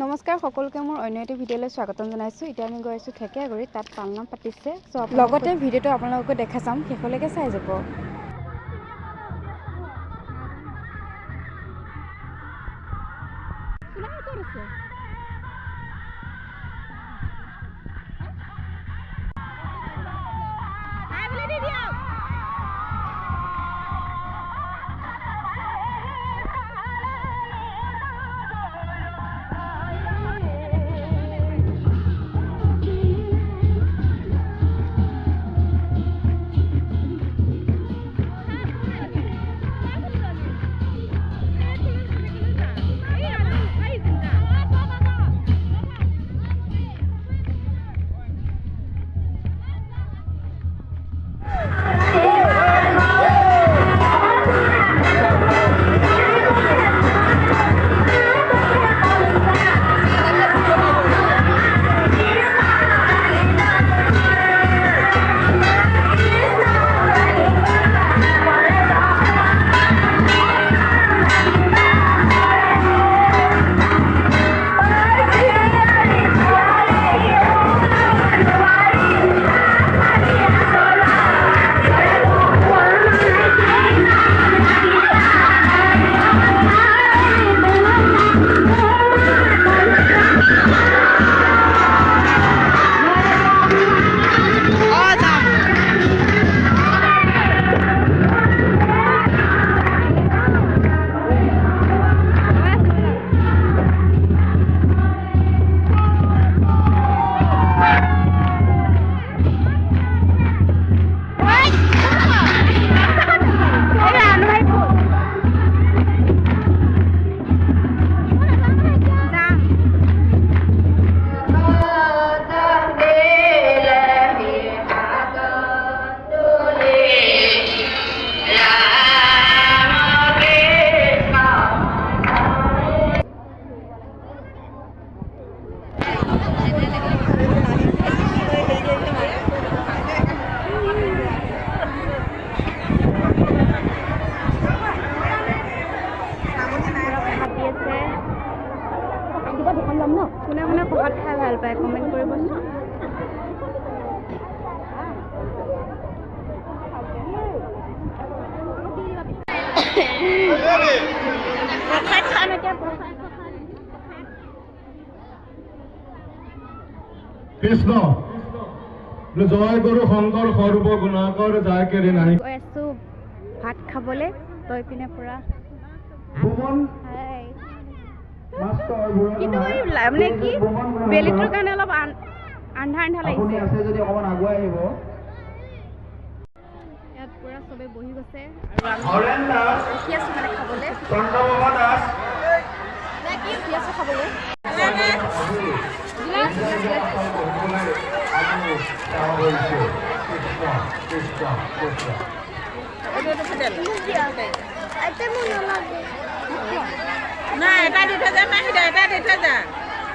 নমস্কাৰ সকলোকে মোৰ অন্য এটা ভিডিঅ'লৈ স্বাগতম জনাইছোঁ। এতিয়া আমি গৈ আছোঁ ঠেকীয়াগুৰিত, তাত পালনাম পাতিছে। চ' লগতে ভিডিঅ'টো আপোনালোকক দেখা চাম, শেষলৈকে চাই যাব। কোনে কোনে প্ৰসাদ খাই ভাল পায় কমেণ্ট কৰিবচোন। কৃষ্ণ জয় গুৰু শংকৰ সৰ্ব গুণাকৰ যায় কেৰি নাই। গৈ আছো ভাত খাবলৈ, তই পিনে পুৰা কিন্তু মানে কি বেলিটোৰ কাৰণে অলপ আন্ধা আন্ধা লাগিছে। ইয়াত পুৰা চবে বহি গৈছে আৰু ৰখি আছো মানে খাবলৈ। কি ৰখি আছো খাবলৈ। নাই এটা দি থৈ যা মাহিদা, এটা দি থৈ যা,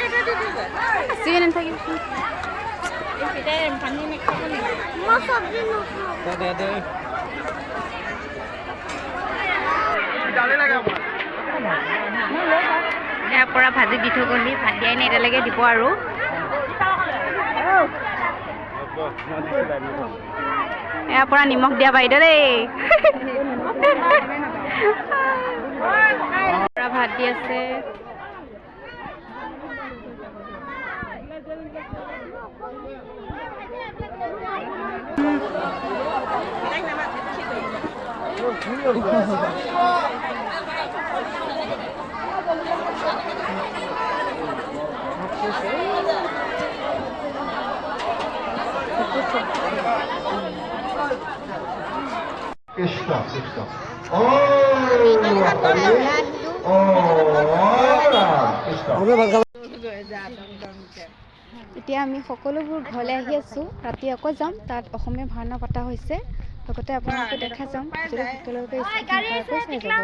এটা দি থৈ যা। চিনি নাথাকিব ভাঙি নেখাব নেকি? মই চব্জি নাখাওঁ। ইয়াৰ পৰা ভাজি দি থৈ গ'লি, ভাত দিয়াই নাই এতিয়ালৈকে দিব আৰু। ইয়াৰ পৰা নিমখ দিয়া বাইদেউ দেই। ভাত দি আছে। কৃষ্ণ কৃষ্ণ এতিয়া আমি সকলোবোৰ ঘৰলৈ আহি আছোঁ। ৰাতি আকৌ যাম, তাত অসমীয়া ভাওনা পতা হৈছে। লগতে আপোনালোকে দেখা যাম, যদি সকলোকে চাই যাব।